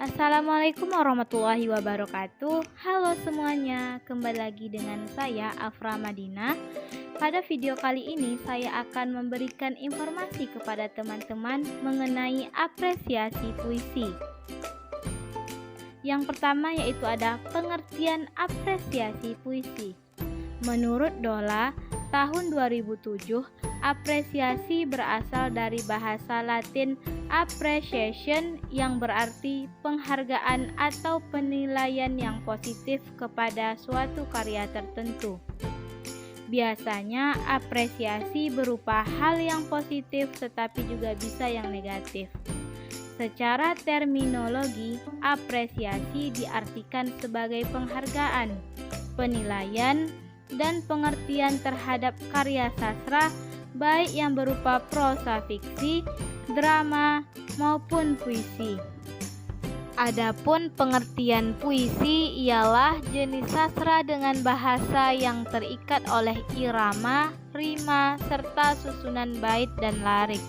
Assalamualaikum warahmatullahi wabarakatuh. Halo semuanya, kembali lagi dengan saya Afra Madinah. Pada video kali ini saya akan memberikan informasi kepada teman-teman mengenai apresiasi puisi. Yang pertama yaitu ada pengertian apresiasi puisi. Menurut Dola, tahun 2007, apresiasi berasal dari bahasa Latin appreciation yang berarti penghargaan atau penilaian yang positif kepada suatu karya tertentu. Biasanya apresiasi berupa hal yang positif tetapi juga bisa yang negatif. Secara terminologi, apresiasi diartikan sebagai penghargaan, penilaian, dan pengertian terhadap karya sastra baik yang berupa prosa fiksi, drama, maupun puisi. Adapun pengertian puisi ialah jenis sastra dengan bahasa yang terikat oleh irama, rima, serta susunan bait dan larik.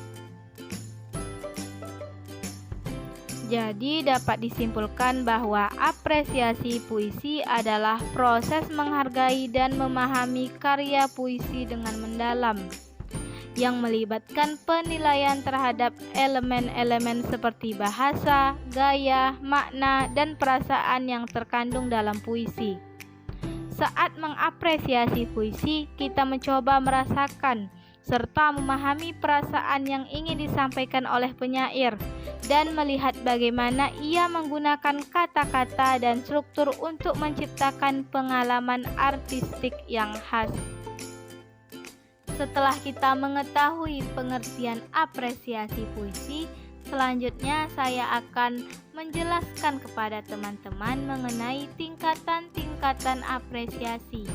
Jadi dapat disimpulkan bahwa apresiasi puisi adalah proses menghargai dan memahami karya puisi dengan mendalam, yang melibatkan penilaian terhadap elemen-elemen seperti bahasa, gaya, makna, dan perasaan yang terkandung dalam puisi. Saat mengapresiasi puisi, kita mencoba merasakan serta memahami perasaan yang ingin disampaikan oleh penyair dan melihat bagaimana ia menggunakan kata-kata dan struktur untuk menciptakan pengalaman artistik yang khas. Setelah kita mengetahui pengertian apresiasi puisi, selanjutnya saya akan menjelaskan kepada teman-teman mengenai tingkatan-tingkatan apresiasi.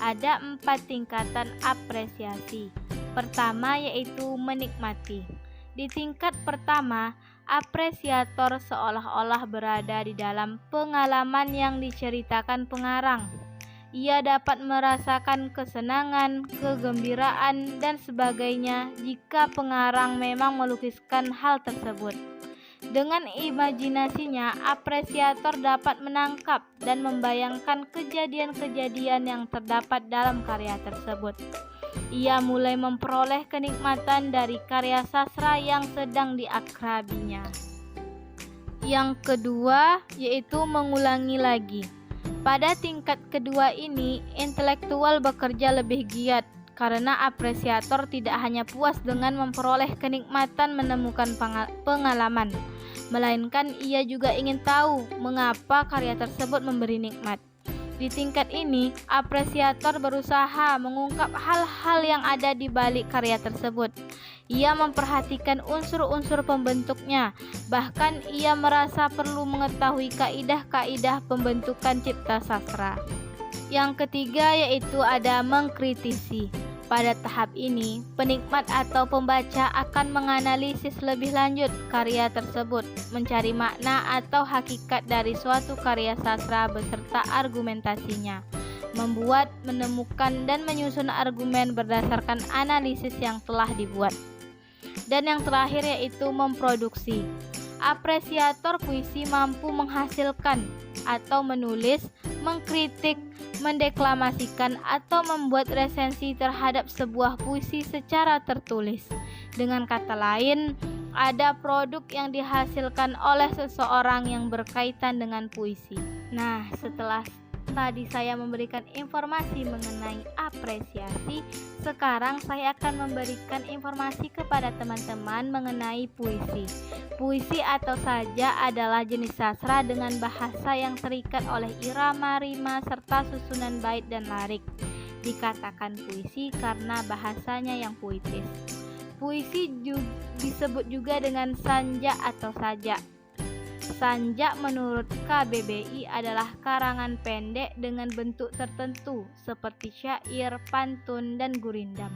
Ada 4 tingkatan apresiasi. Pertama yaitu menikmati. Di tingkat pertama, apresiator seolah-olah berada di dalam pengalaman yang diceritakan pengarang. Ia dapat merasakan kesenangan, kegembiraan, dan sebagainya jika pengarang memang melukiskan hal tersebut. Dengan imajinasinya, apresiator dapat menangkap dan membayangkan kejadian-kejadian yang terdapat dalam karya tersebut. Ia mulai memperoleh kenikmatan dari karya sastra yang sedang diakrabinya. Yang kedua yaitu mengulangi lagi. Pada tingkat kedua ini, intelektual bekerja lebih giat karena apresiator tidak hanya puas dengan memperoleh kenikmatan menemukan pengalaman, melainkan ia juga ingin tahu mengapa karya tersebut memberi nikmat. Di tingkat ini, apresiator berusaha mengungkap hal-hal yang ada di balik karya tersebut. Ia memperhatikan unsur-unsur pembentuknya, bahkan ia merasa perlu mengetahui kaidah-kaidah pembentukan cipta sastra. Yang ketiga yaitu ada mengkritisi. Pada tahap ini, penikmat atau pembaca akan menganalisis lebih lanjut karya tersebut, mencari makna atau hakikat dari suatu karya sastra beserta argumentasinya, membuat, menemukan, dan menyusun argumen berdasarkan analisis yang telah dibuat. Dan yang terakhir yaitu memproduksi. Apresiator puisi mampu menghasilkan atau menulis, mengkritik, mendeklamasikan atau membuat resensi terhadap sebuah puisi secara tertulis. Dengan kata lain, ada produk yang dihasilkan oleh seseorang yang berkaitan dengan puisi. Nah, setelah tadi saya memberikan informasi mengenai apresiasi, sekarang saya akan memberikan informasi kepada teman-teman mengenai puisi. Puisi atau sajak adalah jenis sastra dengan bahasa yang terikat oleh irama, rima, serta susunan bait dan larik. Dikatakan puisi karena bahasanya yang puitis. Puisi disebut juga dengan sanjak atau sajak. Sanjak menurut KBBI adalah karangan pendek dengan bentuk tertentu seperti syair, pantun, dan gurindam.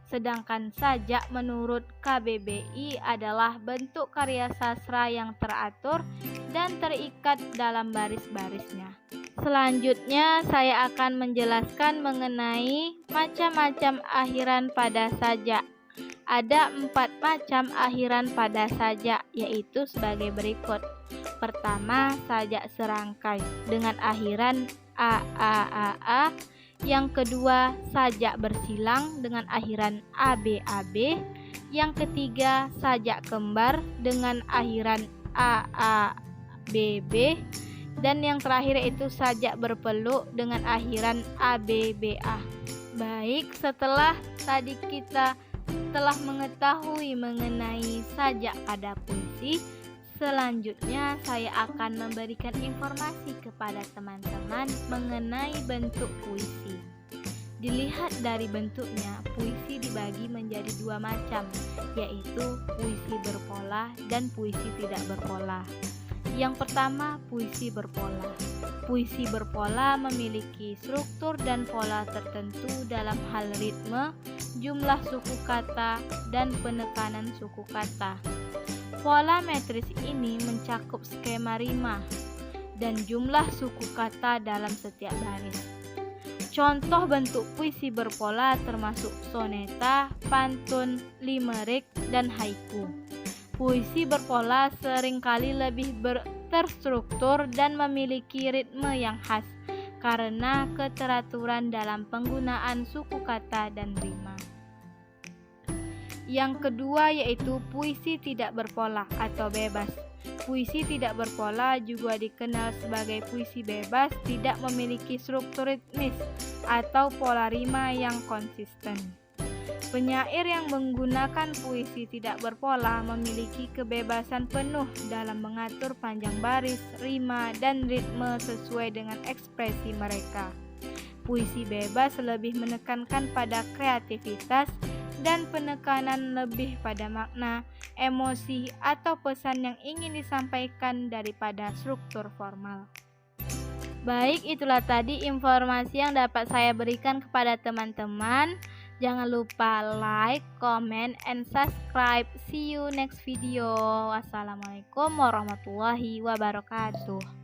Sedangkan sajak menurut KBBI adalah bentuk karya sastra yang teratur dan terikat dalam baris-barisnya. Selanjutnya saya akan menjelaskan mengenai macam-macam akhiran pada sajak. Ada 4 macam akhiran pada sajak, yaitu sebagai berikut. Pertama, sajak serangkai dengan akhiran a. Yang kedua, sajak bersilang dengan akhiran ab. Yang ketiga, sajak kembar dengan akhiran aabb. Dan yang terakhir yaitu sajak berpeluk dengan akhiran abba. Baik, setelah tadi kita telah mengetahui mengenai sajak pada puisi, selanjutnya saya akan memberikan informasi kepada teman-teman mengenai bentuk puisi. Dilihat dari bentuknya, puisi dibagi menjadi 2 macam, yaitu puisi berpola dan puisi tidak berpola. Yang pertama, puisi berpola. Puisi berpola memiliki struktur dan pola tertentu dalam hal ritme, jumlah suku kata, dan penekanan suku kata. Pola metris ini mencakup skema rima dan jumlah suku kata dalam setiap baris. Contoh bentuk puisi berpola termasuk soneta, pantun, limerik, dan haiku. Puisi berpola seringkali lebih terstruktur dan memiliki ritme yang khas karena keteraturan dalam penggunaan suku kata dan rima. Yang kedua yaitu puisi tidak berpola atau bebas. Puisi tidak berpola juga dikenal sebagai puisi bebas, tidak memiliki struktur ritmis atau pola rima yang konsisten. Penyair yang menggunakan puisi tidak berpola memiliki kebebasan penuh dalam mengatur panjang baris, rima, dan ritme sesuai dengan ekspresi mereka. Puisi bebas lebih menekankan pada kreativitas dan penekanan lebih pada makna, emosi, atau pesan yang ingin disampaikan daripada struktur formal. Baik, itulah tadi informasi yang dapat saya berikan kepada teman-teman. Jangan lupa like, comment, and subscribe. See you next video. Wassalamualaikum warahmatullahi wabarakatuh.